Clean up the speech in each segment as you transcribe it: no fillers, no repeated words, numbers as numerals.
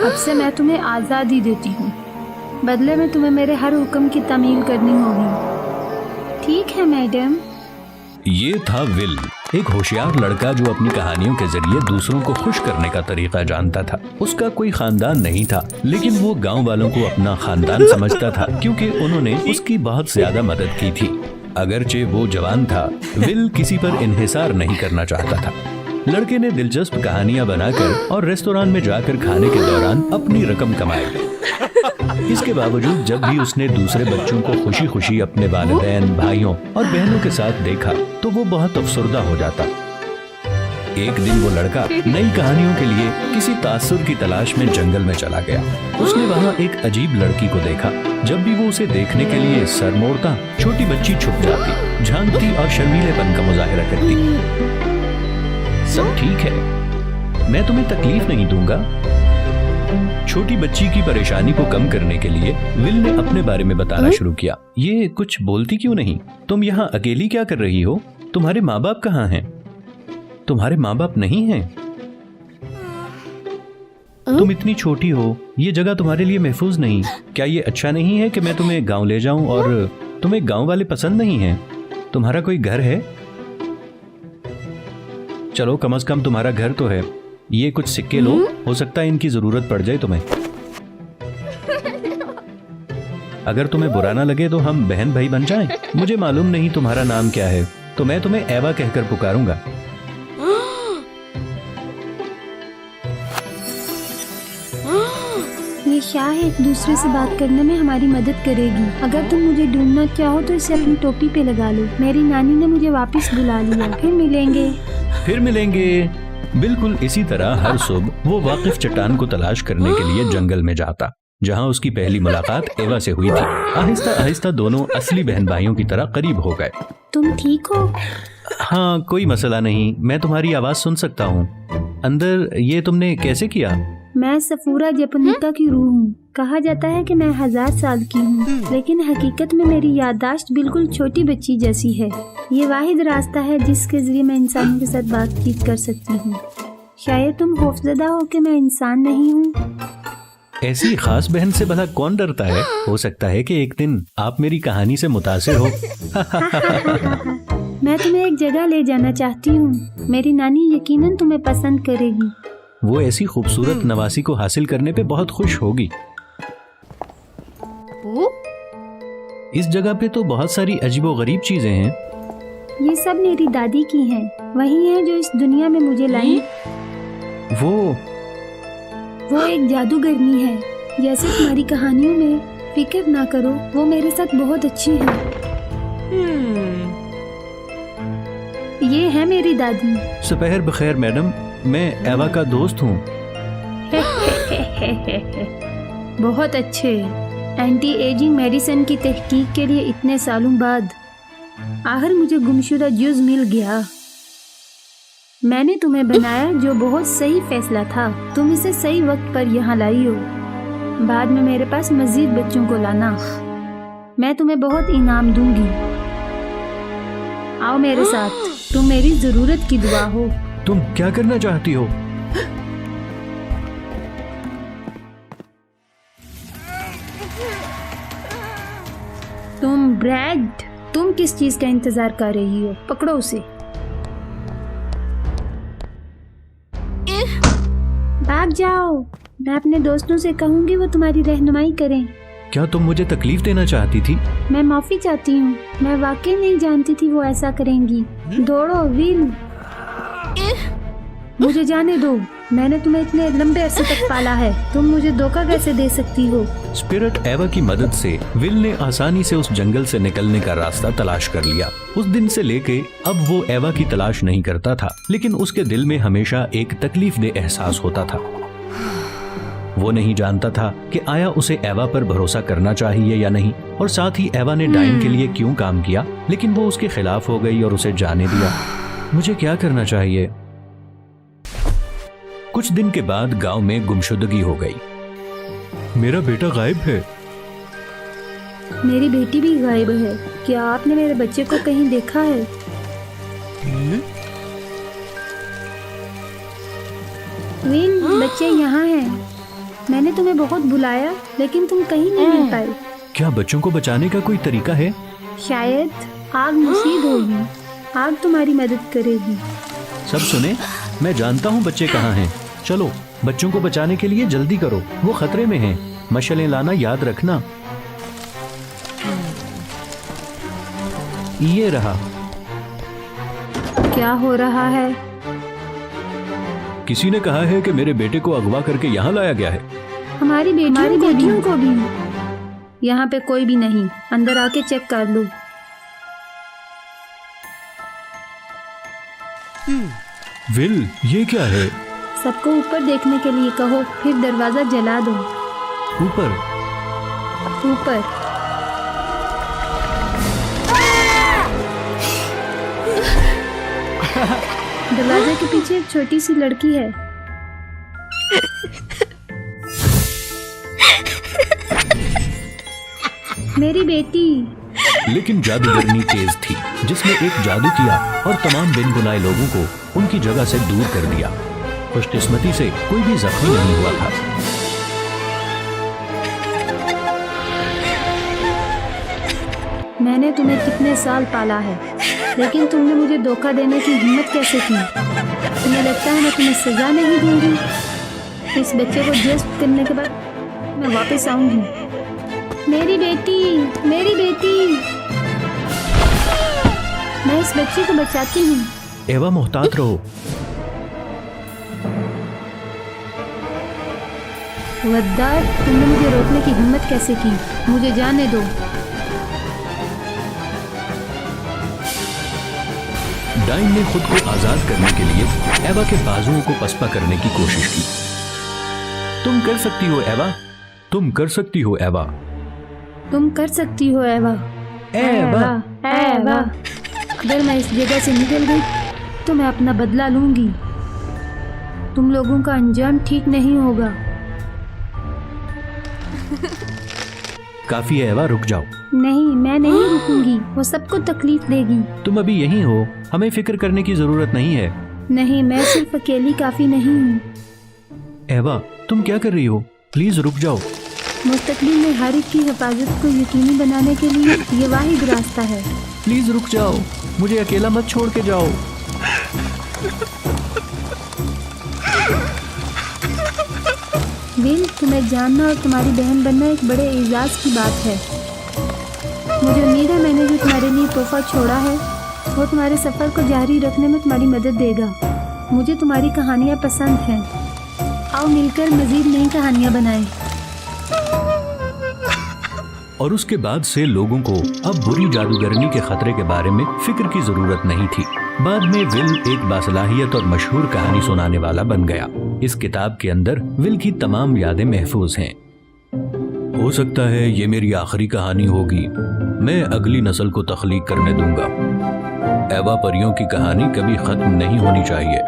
अब से मैं तुम्हें आज़ादी देती हूँ। बदले में तुम्हें मेरे हर हुक्म की तामील करनी होगी। ठीक है मैडम। ये था विल, एक होशियार लड़का जो अपनी कहानियों के जरिए दूसरों को खुश करने का तरीका जानता था। उसका कोई खानदान नहीं था, लेकिन वो गांव वालों को अपना खानदान समझता था क्योंकि उन्होंने उसकी बहुत ज्यादा मदद की थी। अगरचे वो जवान था, विल किसी पर इन्हिसार नहीं करना चाहता था। लड़के ने दिलचस्प कहानियां बनाकर और रेस्तोरां में जाकर खाने के दौरान अपनी रकम कमाई। इसके बावजूद जब भी उसने दूसरे बच्चों को खुशी खुशी अपने वालिदैन, भाइयों और बहनों के साथ देखा तो वो बहुत अफसुर्दा हो जाता। एक दिन वो लड़का नई कहानियों के लिए किसी तासुर की तलाश में जंगल में चला गया। उसने वहाँ एक अजीब लड़की को देखा। जब भी वो उसे देखने के लिए सर मोड़ता, छोटी बच्ची छुप जाती, झांकती और शर्मीलेपन का मुजाहिरा करती। सब ठीक है, मैं तुम्हें तकलीफ नहीं दूंगा। छोटी बच्ची की परेशानी को कम करने के लिए विल ने अपने बारे में बताना शुरू किया। ये कुछ बोलती क्यों नहीं? तुम यहाँ अकेली क्या कर रही हो? तुम्हारे माँ बाप कहाँ हैं? तुम्हारे माँ बाप नहीं हैं? तुम इतनी छोटी हो, ये जगह तुम्हारे लिए महफूज नहीं। क्या ये अच्छा नहीं है कि मैं तुम्हें गांव ले जाऊं और तुम्हें गांव वाले पसंद नहीं हैं? तुम्हारा कोई घर है? चलो कम से कम तुम्हारा घर तो है। ये कुछ सिक्के लो, हो सकता है इनकी जरूरत पड़ जाए तुम्हें। अगर तुम्हें बुरा ना लगे तो हम बहन भाई बन जाएं। मुझे मालूम नहीं तुम्हारा नाम क्या है, तो मैं तुम्हें एवा कहकर पुकारूंगा। ये शाह एक दूसरे से बात करने में हमारी मदद करेगी। अगर तुम मुझे ढूंढना चाहो तो इसे अपनी टोपी पे लगा लो। मेरी नानी ने मुझे वापस बुला लिया। फिर मिलेंगे। बिल्कुल इसी तरह हर सुबह वो वाकिफ चट्टान को तलाश करने के लिए जंगल में जाता, जहां उसकी पहली मुलाकात एवा से हुई थी। आहिस्ता आहिस्ता दोनों असली बहन भाइयों की तरह करीब हो गए। तुम ठीक हो? हाँ, कोई मसला नहीं, मैं तुम्हारी आवाज सुन सकता हूँ। अंदर ये तुमने कैसे किया? मैं सफूरा जपनिका की रूह हूँ। कहा जाता है कि मैं 1000 साल की हूँ, लेकिन हकीकत में मेरी याददाश्त बिल्कुल छोटी बच्ची जैसी है। ये वाहिद रास्ता है जिसके जरिए मैं इंसानों के साथ बातचीत कर सकती हूँ। शायद तुम खौफजदा हो कि मैं इंसान नहीं हूँ। ऐसी खास बहन से भला कौन डरता है? हो सकता है कि एक दिन आप मेरी कहानी से मुतासिर हो। मैं तुम्हें एक जगह ले जाना चाहती हूँ। मेरी नानी यकीनन तुम्हें पसंद करेगी। वो ऐसी खूबसूरत नवासी को हासिल करने पे बहुत खुश होगी। इस जगह पे तो बहुत सारी अजीबोगरीब चीजें हैं। ये सब मेरी दादी की हैं। वही हैं जो इस दुनिया में मुझे लाई। वो एक जादूगरनी है। जैसे तुम्हारी कहानियों में, फिक्र ना करो, वो मेरे साथ बहुत अच्छी है। ये है मेरी दादी। सुबह बखैर मैडम, मैं एवा का दोस्त हूँ। बहुत अच्छे। एंटी एजिंग मेडिसिन की तहकीक के लिए इतने सालों बाद आखिर मुझे गुमशुदा जुज़ मिल गया। मैंने तुम्हें बनाया, जो बहुत सही फैसला था। तुम इसे सही वक्त पर यहाँ लाई हो। बाद में मेरे पास मजीद बच्चों को लाना। मैं तुम्हें बहुत इनाम दूंगी। आओ मेरे साथ, तुम मेरी जरूरत की दुआ हो। तुम क्या करना चाहती हो? ब्रैड, तुम किस चीज का इंतजार कर रही हो? पकड़ो उसे। भाग जाओ। मैं अपने दोस्तों से कहूंगी वो तुम्हारी रहनुमाई करें। क्या तुम मुझे तकलीफ देना चाहती थी? मैं माफी चाहती हूँ। मैं वाकई नहीं जानती थी वो ऐसा करेंगी। दौड़ो विल। मुझे जाने दो। मैंने तुम्हें इतने लंबे अरसे तक पाला है। तुम मुझे धोखा कैसे दे सकती हो? स्पिरिट एवा की मदद से विल ने आसानी से उस जंगल से निकलने का रास्ता तलाश कर लिया। उस दिन से लेके अब वो एवा की तलाश नहीं करता था, लेकिन उसके दिल में हमेशा एक तकलीफदेह एहसास होता था। वो नहीं जानता था कि आया उसे एवा पर भरोसा करना चाहिए या नहीं, और साथ ही एवा ने डाइन के लिए क्यों काम किया, लेकिन वो उसके खिलाफ हो गई और उसे जाने दिया। मुझे क्या करना चाहिए? कुछ दिन के बाद गांव में गुमशुदगी हो गई। मेरा बेटा गायब है। मेरी बेटी भी गायब है। क्या आपने मेरे बच्चे को कहीं देखा है? विल, बच्चे यहाँ हैं। मैंने तुम्हें बहुत बुलाया लेकिन तुम कहीं नहीं मिल पाए। क्या बच्चों को बचाने का कोई तरीका है? शायद आग मुसीब होगी। आग तुम्हारी मदद करेगी। सब सुने, मैं जानता हूँ बच्चे कहाँ हैं। चलो, बच्चों को बचाने के लिए जल्दी करो, वो खतरे में हैं। मशलें लाना याद रखना। ये रहा। क्या हो रहा है? किसी ने कहा है कि मेरे बेटे को अगवा करके यहाँ लाया गया है। हमारी बेटियों को भी। यहाँ पे कोई भी नहीं। अंदर आके चेक कर लो। विल, ये क्या है? सबको ऊपर देखने के लिए कहो, फिर दरवाजा जला दो। ऊपर? ऊपर। दरवाजे के पीछे एक छोटी सी लड़की है। मेरी बेटी। लेकिन जादूगरनी तेज थी, जिसने एक जादू किया और तमाम बिन बुलाए लोगों को उनकी जगह से दूर कर दिया। खुशकिस्मती से कोई भी जख्मी नहीं हुआ था। मैंने तुम्हें कितने साल पाला है, लेकिन तुमने मुझे धोखा देने की हिम्मत कैसे की? तुम्हें लगता है मैं तुम्हें सजा नहीं दूंगी? इस बच्चे को जज़्ब करने के बाद मैं वापस आऊंगी। मेरी बेटी, मेरी बेटी। मैं इस बच्चे को बचाती हूँ। एवा, मोहतात रहो। गद्दार, तुमने मुझे रोकने की हिम्मत कैसे की? मुझे जाने दो। डाइन ने खुद को आजाद करने के लिए एवा के बाजुओं को पसपा करने की कोशिश की। तुम कर सकती हो एवा, तुम कर सकती हो एवा, तुम कर सकती हो एवा। एवा, एवा। अगर मैं इस जगह से निकल गई तो मैं अपना बदला लूंगी। तुम लोगों का अंजाम ठीक नहीं होगा। काफी है एवा, रुक जाओ। नहीं, मैं नहीं रुकूंगी। वो सबको तकलीफ देगी। तुम अभी यहीं हो, हमें फिक्र करने की जरूरत नहीं है। नहीं, मैं सिर्फ अकेली काफी नहीं हूँ। एवा, तुम क्या कर रही हो? प्लीज रुक जाओ। मुस्तकबिल में हर एक की हिफाजत को यकीनी बनाने के लिए ये वाहिद रास्ता है। प्लीज रुक जाओ, मुझे अकेला मत छोड़ के जाओ। विल, तुम्हें जानना और तुम्हारी बहन बनना एक बड़े एजाज की बात है। मुझे उम्मीद है मैंने जो तुम्हारे लिए तोहफा छोड़ा है वो तुम्हारे सफर को जारी रखने में तुम्हारी मदद देगा। मुझे तुम्हारी कहानियाँ पसंद हैं। आओ मिलकर मजीद नई कहानियाँ बनाएं। और उसके बाद से लोगों को अब बुरी जादूगरनी के खतरे के बारे में फिक्र की जरूरत नहीं थी। बाद में विल एक बासलाहियत और मशहूर कहानी सुनाने वाला बन गया। इस किताब के अंदर विल की तमाम यादें महफूज हैं। हो सकता है ये मेरी आखिरी कहानी होगी। मैं अगली नस्ल को तख्लीक करने दूंगा। एवा परियों की कहानी कभी खत्म नहीं होनी चाहिए।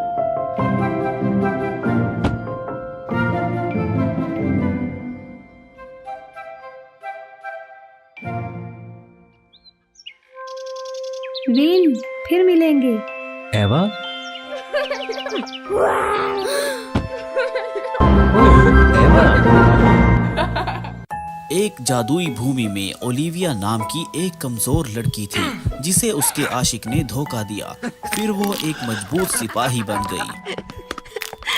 विल, फिर मिलेंगे। एवा, एवा। एक जादुई भूमि में ओलिविया नाम की एक कमजोर लड़की थी जिसे उसके आशिक ने धोखा दिया। फिर वो एक मजबूत सिपाही बन गई।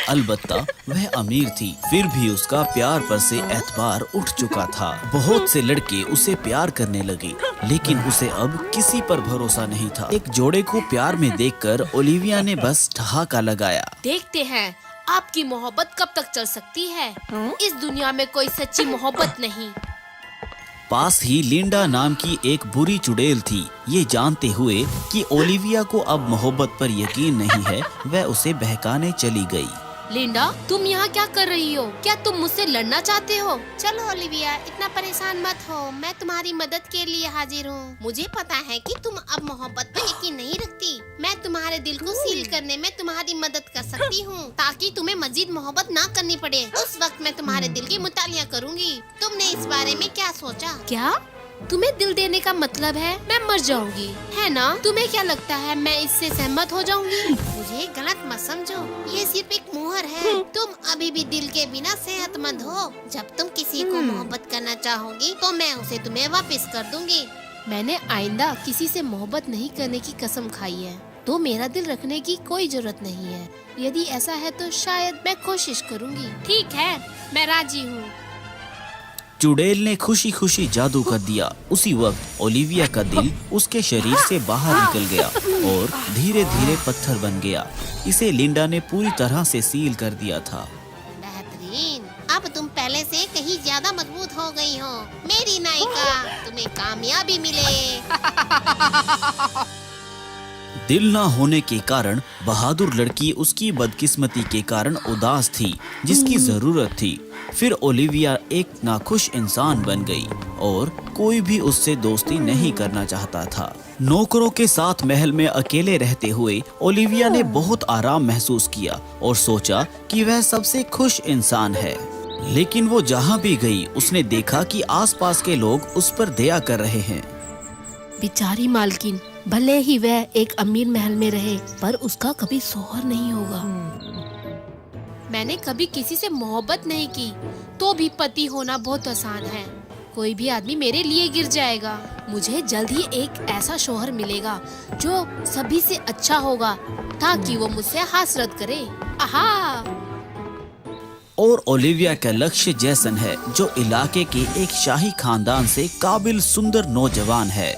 अलबत्ता वह अमीर थी, फिर भी उसका प्यार पर से एतबार उठ चुका था। बहुत से लड़के उसे प्यार करने लगे, लेकिन उसे अब किसी पर भरोसा नहीं था। एक जोड़े को प्यार में देखकर ओलिविया ने बस ठहाका लगाया। देखते हैं आपकी मोहब्बत कब तक चल सकती है। इस दुनिया में कोई सच्ची मोहब्बत नहीं। पास ही लिंडा नाम की एक बुरी चुड़ैल थी। ये जानते हुए कि ओलिविया को अब मोहब्बत पर यकीन नहीं है, वह उसे बहकाने चली गई। लिंडा, तुम यहाँ क्या कर रही हो? क्या तुम मुझसे लड़ना चाहते हो? चलो ओलिविया, इतना परेशान मत हो। मैं तुम्हारी मदद के लिए हाजिर हूँ। मुझे पता है कि तुम अब मोहब्बत पर यकीन नहीं रखती। मैं तुम्हारे दिल को सील करने में तुम्हारी मदद कर सकती हूँ, ताकि तुम्हें मजीद मोहब्बत ना करनी पड़े। उस वक्त मैं तुम्हारे दिल की मुतालिया करूँगी। तुमने इस बारे में क्या सोचा? क्या तुम्हें दिल देने का मतलब है मैं मर जाऊंगी, है ना? तुम्हें क्या लगता है मैं इससे सहमत हो जाऊंगी? मुझे गलत मत समझो, ये सिर्फ एक मुहर है। तुम अभी भी दिल के बिना सेहतमंद हो। जब तुम किसी को मोहब्बत करना चाहोगी तो मैं उसे तुम्हें वापस कर दूंगी। मैंने आइंदा किसी से मोहब्बत नहीं करने की कसम खाई है, तो मेरा दिल रखने की कोई जरूरत नहीं है। यदि ऐसा है तो शायद मैं कोशिश करूंगी। ठीक है, मैं राजी हूँ। चुड़ैल ने खुशी खुशी जादू कर दिया। उसी वक्त ओलिविया का दिल उसके शरीर से बाहर निकल गया और धीरे धीरे पत्थर बन गया। इसे लिंडा ने पूरी तरह से सील कर दिया था। बेहतरीन, अब तुम पहले से कहीं ज्यादा मजबूत हो गई हो। मेरी नायिका, तुम्हें कामयाबी मिले। दिल ना होने के कारण बहादुर लड़की उसकी बदकिस्मती के कारण उदास थी, जिसकी जरूरत थी। फिर ओलिविया एक नाखुश इंसान बन गई और कोई भी उससे दोस्ती नहीं करना चाहता था। नौकरों के साथ महल में अकेले रहते हुए ओलिविया ने बहुत आराम महसूस किया और सोचा कि वह सबसे खुश इंसान है। लेकिन वो जहाँ भी गई उसने देखा कि आसपास के लोग उस पर दया कर रहे हैं। बेचारी मालकिन, भले ही वह एक अमीर महल में रहे पर उसका कभी शौहर नहीं होगा। मैंने कभी किसी से मोहब्बत नहीं की, तो भी पति होना बहुत आसान है। कोई भी आदमी मेरे लिए गिर जाएगा। मुझे जल्द ही एक ऐसा शौहर मिलेगा जो सभी से अच्छा होगा, ताकि वो मुझसे हासरत करे। आहा! और ओलिविया का लक्ष्य जैसन है, जो इलाके के एक शाही खानदान से काबिल सुंदर नौजवान है।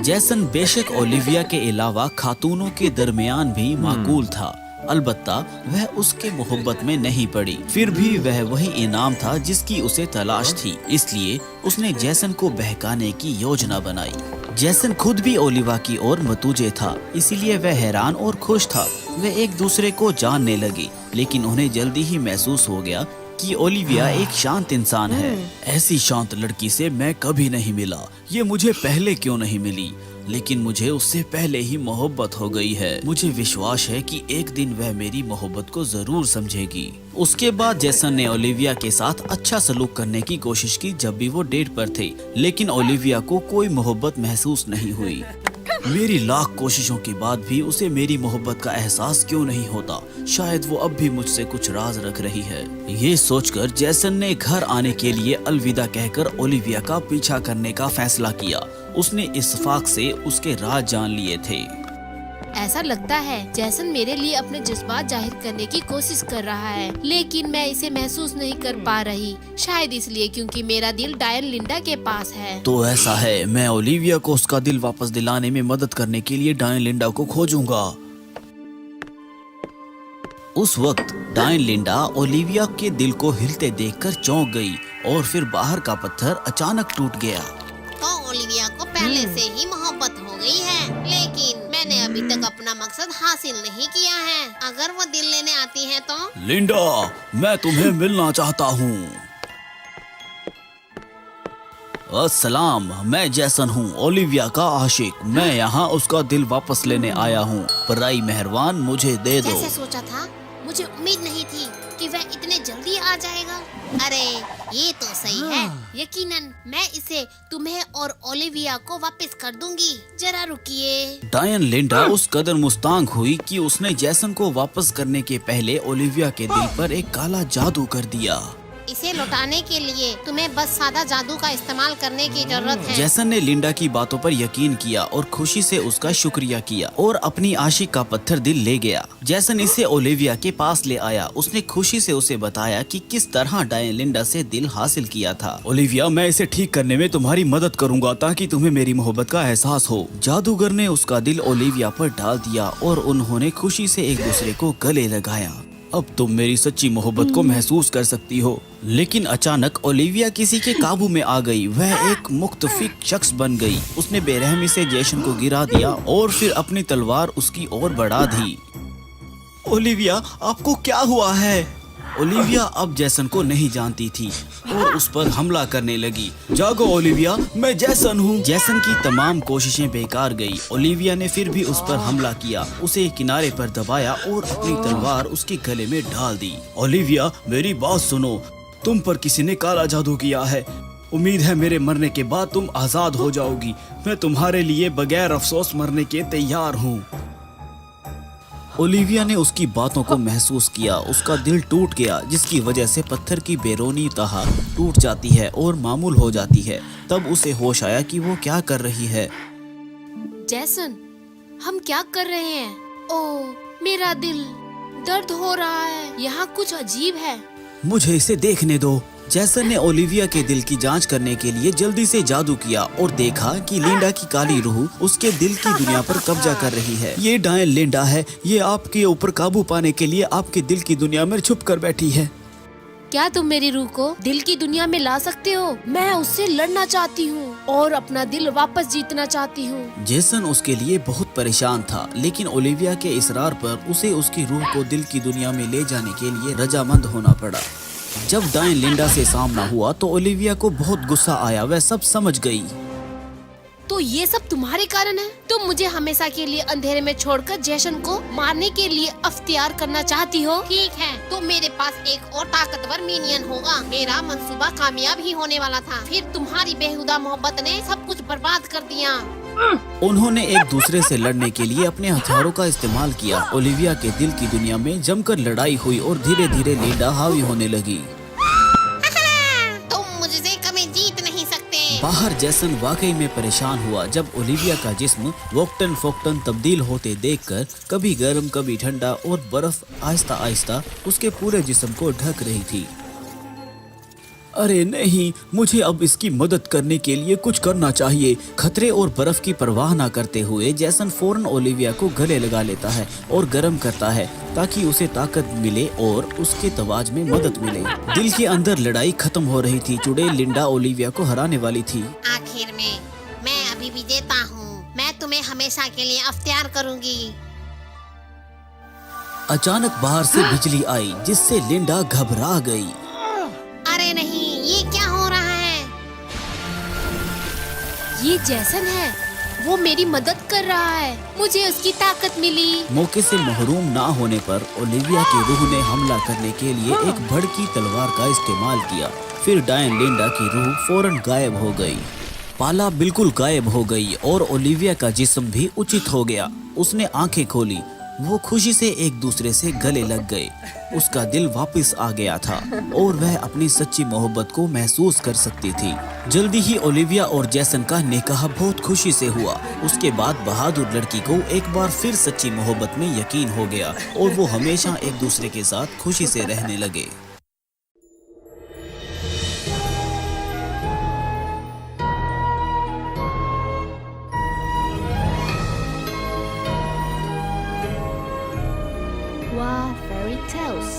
जैसन बेशक ओलिविया के अलावा खातूनों के दरमियान भी माकूल था, अलबत्ता वह उसके मोहब्बत में नहीं पड़ी। फिर भी वह वही इनाम था जिसकी उसे तलाश थी, इसलिए उसने जैसन को बहकाने की योजना बनाई। जैसन खुद भी ओलिवा की ओर मतूजे था, इसीलिए वह हैरान और खुश था। वे एक दूसरे को जानने लगे, लेकिन उन्हें जल्दी ही महसूस हो गया कि ओलिविया एक शांत इंसान है। ऐसी शांत लड़की से मैं कभी नहीं मिला, ये मुझे पहले क्यों नहीं मिली? लेकिन मुझे उससे पहले ही मोहब्बत हो गई है। मुझे विश्वास है कि एक दिन वह मेरी मोहब्बत को जरूर समझेगी। उसके बाद जैसन ने ओलिविया के साथ अच्छा सलूक करने की कोशिश की जब भी वो डेट पर थे, लेकिन ओलिविया को कोई मोहब्बत महसूस नहीं हुई। मेरी लाख कोशिशों के बाद भी उसे मेरी मोहब्बत का एहसास क्यों नहीं होता? शायद वो अब भी मुझसे कुछ राज रख रही है। ये सोचकर जैसन ने घर आने के लिए अलविदा कहकर ओलिविया का पीछा करने का फैसला किया। उसने इत्तेफाक से उसके राज जान लिए थे। ऐसा लगता है जैसन मेरे लिए अपने जज्बात जाहिर करने की कोशिश कर रहा है, लेकिन मैं इसे महसूस नहीं कर पा रही। शायद इसलिए क्योंकि मेरा दिल डायन लिंडा के पास है। तो ऐसा है, मैं ओलिविया को उसका दिल वापस दिलाने में मदद करने के लिए डायन लिंडा को खोजूंगा। उस वक्त डायन लिंडा ओलिविया के दिल को हिलते देखकर चौंक गई और फिर बाहर का पत्थर अचानक टूट गया। तो ओलिविया को पहले से ही मोहब्बत हो गई है, लेकिन मैंने अभी तक अपना मकसद हासिल नहीं किया है। अगर वो दिल लेने आती है तो? लिंडा, मैं तुम्हें मिलना चाहता हूँ। अस्सलाम, मैं जैसन हूँ, ओलिविया का आशिक। मैं यहाँ उसका दिल वापस लेने आया हूँ। पराई मेहरबान, मुझे दे दो। जैसे सोचा था, मुझे उम्मीद नहीं थी कि वह इतने जल्दी आ जाएगा। अरे ये तो सही है। यकीनन मैं इसे तुम्हें और ओलिविया को वापस कर दूंगी। जरा रुकिए। डायन लिंडा उस कदर मुस्तांग हुई कि उसने जैसन को वापस करने के पहले ओलिविया के दिल पर एक काला जादू कर दिया। इसे लौटाने के लिए तुम्हें बस सादा जादू का इस्तेमाल करने की जरूरत है। जैसन ने लिंडा की बातों पर यकीन किया और खुशी से उसका शुक्रिया किया और अपनी आशिक का पत्थर दिल ले गया। जैसन इसे ओलिविया के पास ले आया। उसने खुशी से उसे बताया कि किस तरह डायन लिंडा से दिल हासिल किया था। ओलिविया, मैं इसे ठीक करने में तुम्हारी मदद करूंगा ताकि तुम्हें मेरी मोहब्बत का एहसास हो। जादूगर ने उसका दिल ओलिविया पर डाल दिया और उन्होंने खुशी से एक दूसरे को गले लगाया। अब तुम मेरी सच्ची मोहब्बत को महसूस कर सकती हो। लेकिन अचानक ओलिविया किसी के काबू में आ गई। वह एक मुख्तफिक शख्स बन गई। उसने बेरहमी से जैसन को गिरा दिया और फिर अपनी तलवार उसकी ओर बढ़ा दी। ओलिविया, आपको क्या हुआ है? ओलिविया अब जैसन को नहीं जानती थी और उस पर हमला करने लगी। जागो ओलिविया, मैं जैसन हूँ। जैसन की तमाम कोशिशें बेकार गई। ओलिविया ने फिर भी उस पर हमला किया, उसे किनारे पर दबाया और अपनी तलवार उसके गले में डाल दी। ओलिविया, मेरी बात सुनो, तुम पर किसी ने काला जादू किया है। उम्मीद है मेरे मरने के बाद तुम आजाद हो जाओगी। मैं तुम्हारे लिए बगैर अफसोस मरने के तैयार हूँ। ओलिविया ने उसकी बातों को महसूस किया। उसका दिल टूट गया, जिसकी वजह से पत्थर की बेरोनी तह टूट जाती है और मामूल हो जाती है। तब उसे होश आया कि वो क्या कर रही है। जैसन, हम क्या कर रहे हैं? ओह, मेरा दिल दर्द हो रहा है। यहाँ कुछ अजीब है। मुझे इसे देखने दो। जैसन ने ओलिविया के दिल की जांच करने के लिए जल्दी से जादू किया और देखा कि लिंडा की काली रूह उसके दिल की दुनिया पर कब्जा कर रही है। ये डायन लिंडा है। ये आपके ऊपर काबू पाने के लिए आपके दिल की दुनिया में छुप कर बैठी है। क्या तुम मेरी रूह को दिल की दुनिया में ला सकते हो? मैं उससे लड़ना चाहती हूँ और अपना दिल वापस जीतना चाहती हूँ। जैसन उसके लिए बहुत परेशान था, लेकिन ओलिविया के इसरार पर उसे उसकी रूह को दिल की दुनिया में ले जाने के लिए रजामंद होना पड़ा। जब डायन लिंडा से सामना हुआ तो ओलिविया को बहुत गुस्सा आया। वह सब समझ गई। तो ये सब तुम्हारे कारण है? तुम मुझे हमेशा के लिए अंधेरे में छोड़कर जैसन को मारने के लिए अख्तियार करना चाहती हो? ठीक है, तो मेरे पास एक और ताकतवर मिनियन होगा। मेरा मंसूबा कामयाब ही होने वाला था, फिर तुम्हारी बेहुदा मोहब्बत ने सब कुछ बर्बाद कर दिया। उन्होंने एक दूसरे से लड़ने के लिए अपने हथियारों का इस्तेमाल किया। ओलिविया के दिल की दुनिया में जमकर लड़ाई हुई और धीरे धीरे लिंडा हावी होने लगी। तुम मुझसे कभी जीत नहीं सकते। बाहर जैसन वाकई में परेशान हुआ जब ओलिविया का जिस्म वोक्टन फोक्टन तब्दील होते देखकर कभी गर्म कभी ठंडा और बर्फ आहिस्ता आहिस्ता उसके पूरे जिस्म को ढक रही थी। अरे नहीं, मुझे अब इसकी मदद करने के लिए कुछ करना चाहिए। खतरे और बर्फ की परवाह न करते हुए जैसन फौरन ओलिविया को गले लगा लेता है और गर्म करता है ताकि उसे ताकत मिले और उसके तवाज में मदद मिले। दिल के अंदर लड़ाई खत्म हो रही थी। चुड़ैल लिंडा ओलिविया को हराने वाली थी। आखिर में मैं अभी विजेता हूँ। मैं तुम्हें हमेशा के लिए अख्तियार करूँगी। अचानक बाहर से बिजली आई, जिससे लिंडा घबरा गई। अरे नहीं, ये क्या हो रहा है? ये जैसन है। वो मेरी मदद कर रहा है। मुझे उसकी ताकत मिली। मौके से महरूम ना होने पर ओलिविया की रूह ने हमला करने के लिए एक भड़की तलवार का इस्तेमाल किया। फिर डायन लिंडा की रूह फौरन गायब हो गई। पाला बिल्कुल गायब हो गई और ओलिविया का जिस्म भी उचित हो गया। उसने आंखें खोली। वो खुशी से एक दूसरे से गले लग गए। उसका दिल वापस आ गया था और वह अपनी सच्ची मोहब्बत को महसूस कर सकती थी। जल्दी ही ओलिविया और जैसन का निकाह बहुत खुशी से हुआ। उसके बाद बहादुर लड़की को एक बार फिर सच्ची मोहब्बत में यकीन हो गया और वो हमेशा एक दूसरे के साथ खुशी से रहने लगे। Wow, fairy tales.